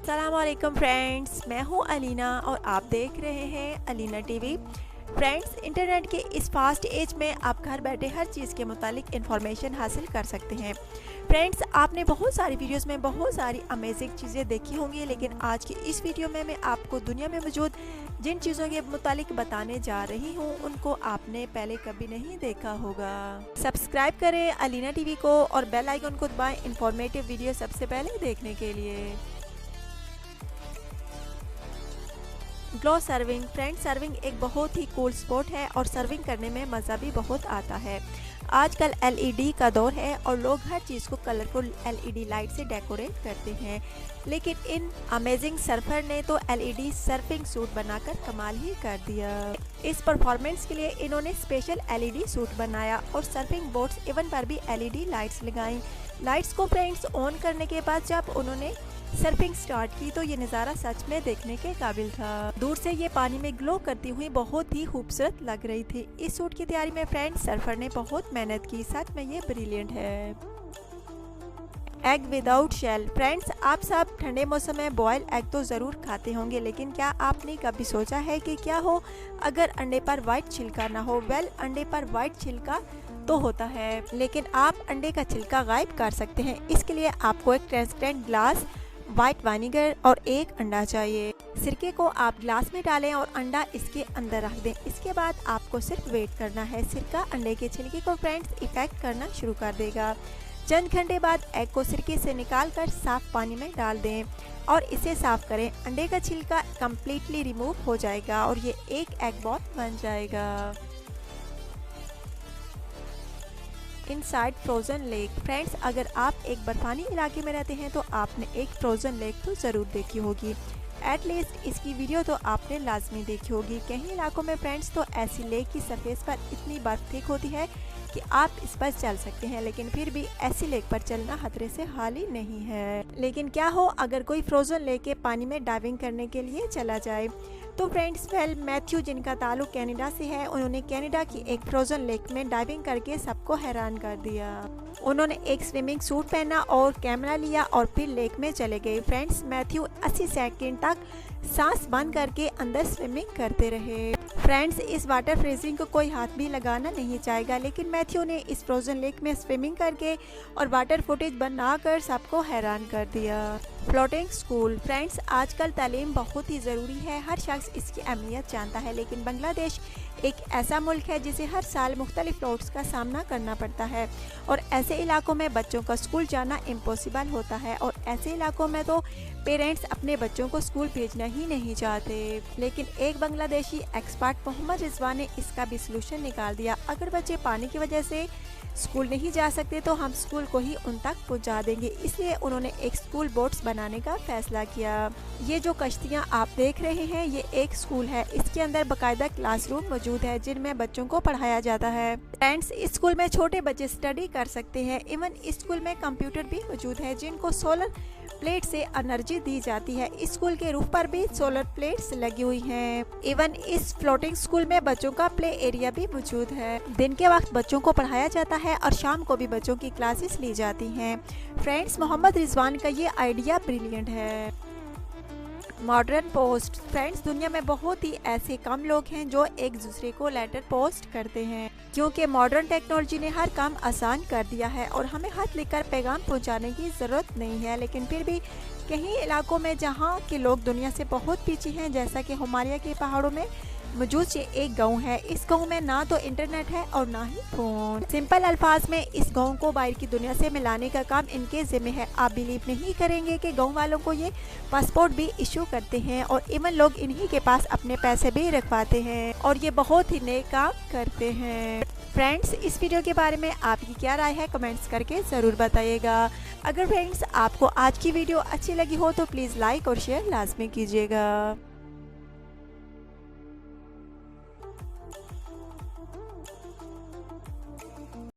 अस्सलामुअलैकुम फ्रेंड्स, मैं हूं अलीना और आप देख रहे हैं अलीना टीवी। फ्रेंड्स, इंटरनेट के इस फास्ट एज में आप घर बैठे हर चीज़ के मुतालिक इन्फॉर्मेशन हासिल कर सकते हैं। फ्रेंड्स, आपने बहुत सारी वीडियोस में बहुत सारी अमेजिंग चीज़ें देखी होंगी, लेकिन आज की इस वीडियो में मैं आपको दुनिया में मौजूद जिन चीज़ों के मुतालिक बताने जा रही हूँ उनको आपने पहले कभी नहीं देखा होगा। सब्सक्राइब करें अलीना टीवी को और बेल आइकन को दबाएं इंफॉर्मेटिव वीडियो सबसे पहले देखने के लिए। Glow serving. फ्रेंड, सर्विंग एक बहुत ही कूल स्पोर्ट है और सर्विंग करने में मज़ा भी बहुत आता है। आजकल एलईडी का दौर है और लोग हर चीज़ को कलरफुल एलईडी लाइट से डेकोरेट करते हैं, लेकिन इन अमेजिंग सर्फर ने तो एलईडी सर्फिंग सूट बनाकर कमाल ही कर दिया। इस परफॉर्मेंस के लिए इन्होंने स्पेशल एलईडी सूट बनाया और सर्फिंग बोट्स इवन पर भी एलईडी लाइट्स लगाई। लाइट्स को फ्रेंड्स ऑन करने के बाद जब उन्होंने सर्फिंग स्टार्ट की तो ये नज़ारा सच में देखने के काबिल था। दूर से ये पानी में ग्लो करती हुई बहुत ही खूबसूरत लग रही थी। इस सूट की तैयारी में फ्रेंड्स सर्फर ने बहुत मेहनत की, सच में ये ब्रिलियंट है। Egg without shell. फ्रेंड्स, आप सब ठंडे मौसम में बॉयल एग तो ज़रूर खाते होंगे, लेकिन क्या आपने कभी सोचा है कि क्या हो अगर अंडे पर वाइट छिलका ना हो? वेल, अंडे पर वाइट छिलका तो होता है, लेकिन आप अंडे का छिलका गायब कर सकते हैं। इसके लिए आपको एक ट्रांसपेरेंट ग्लास, वाइट वाइनेगर और एक अंडा चाहिए। सिरके को आप ग्लास में डालें और अंडा इसके अंदर रख दें। इसके बाद आपको सिर्फ वेट करना है। सिरका अंडे के छिलके को फ्रेंड्स इफेक्ट करना शुरू कर देगा। चंद घंटे बाद एग को सिरके से निकालकर साफ पानी में डाल दें और इसे साफ करें। अंडे का छिलका कम्प्लीटली रिमूव हो जाएगा और ये एक एग बॉल बन जाएगा। Inside frozen lake. फ्रेंड्स, अगर आप एक बर्फानी इलाके में रहते हैं तो आपने एक फ्रोज़न लेक तो ज़रूर देखी होगी। एटलीस्ट इसकी वीडियो तो आपने लाजमी देखी होगी। कई इलाकों में फ्रेंड्स तो ऐसी लेक की सरफेस पर इतनी बर्फ थिक होती है कि आप इस पर चल सकते हैं, लेकिन फिर भी ऐसी लेक पर चलना खतरे से खाली नहीं है। लेकिन क्या हो अगर कोई फ्रोज़न लेक के पानी में डाइविंग करने के लिए चला जाए? तो फ्रेंड्स, मैथ्यू, जिनका ताल्लुक कनाडा से है, उन्होंने कनाडा की एक फ्रोज़न लेक में डाइविंग करके सबको हैरान कर दिया। उन्होंने एक स्विमिंग सूट पहना और कैमरा लिया और फिर लेक में चले गए। फ्रेंड्स, मैथ्यू 80 सेकंड तक सांस बंद करके अंदर स्विमिंग करते रहे। फ्रेंड्स, इस वाटर फ्रीजिंग को कोई हाथ भी लगाना नहीं चाहेगा, लेकिन मैथ्यू ने इस फ्रोज़न लेक में स्विमिंग करके और वाटर फुटेज बनाकर सबको हैरान कर दिया। Floating school. फ्रेंड्स, आजकल तालीम बहुत ही ज़रूरी है, हर शख्स इसकी अहमियत जानता है, लेकिन बांग्लादेश एक ऐसा मुल्क है जिसे हर साल मुख्तलिफ फ्लड्स का सामना करना पड़ता है और ऐसे इलाकों में बच्चों का स्कूल जाना इम्पॉसिबल होता है और ऐसे इलाकों में तो पेरेंट्स अपने बच्चों को स्कूल भेजना ही नहीं चाहते। लेकिन एक बांग्लादेशी एक्सपर्ट मोहम्मद रिजवान ने इसका भी सलूशन निकाल दिया। अगर बच्चे पानी की वजह से स्कूल नहीं जा सकते तो हम स्कूल को ही उन तक पहुंचा देंगे। इसलिए उन्होंने एक स्कूल बोट्स बनाने का फैसला किया। ये जो कश्तियां आप देख रहे हैं ये एक स्कूल है। इसके अंदर बाकायदा क्लासरूम मौजूद है जिनमें बच्चों को पढ़ाया जाता है। फ्रेंड्स, इस स्कूल में छोटे बच्चे स्टडी कर सकते हैं। इवन इस स्कूल में कंप्यूटर भी मौजूद है जिनको सोलर प्लेट से एनर्जी दी जाती है। इस स्कूल के रूफ पर भी सोलर प्लेट्स लगी हुई हैं। इवन इस फ्लोटिंग स्कूल में बच्चों का प्ले एरिया भी मौजूद है। दिन के वक्त बच्चों को पढ़ाया जाता है और शाम को भी बच्चों की क्लासेस ली जाती हैं। फ्रेंड्स, मोहम्मद रिजवान का ये आइडिया ब्रिलियंट है। Modern post. फ्रेंड्स, दुनिया में बहुत ही ऐसे कम लोग हैं जो एक दूसरे को लेटर पोस्ट करते हैं, क्योंकि मॉडर्न टेक्नोलॉजी ने हर काम आसान कर दिया है और हमें खत लिखकर पैगाम पहुंचाने की ज़रूरत नहीं है। लेकिन फिर भी कई इलाकों में जहां के लोग दुनिया से बहुत पीछे हैं, जैसा कि हिमालय के पहाड़ों में मौजूद ये एक गांव है। इस गांव में ना तो इंटरनेट है और ना ही फोन। सिंपल अल्फाज में इस गांव को बाहर की दुनिया से मिलाने का काम इनके जिम्मे है। आप बिलीव नहीं करेंगे कि गांव वालों को ये पासपोर्ट भी इशू करते हैं और इवन लोग इन्हीं के पास अपने पैसे भी रखवाते हैं और ये बहुत ही नेक काम करते हैं। फ्रेंड्स, इस वीडियो के बारे में आपकी क्या राय है कमेंट्स करके ज़रूर बताइएगा। अगर फ्रेंड्स आपको आज की वीडियो अच्छी लगी हो तो प्लीज़ लाइक और शेयर लाजमी कीजिएगा।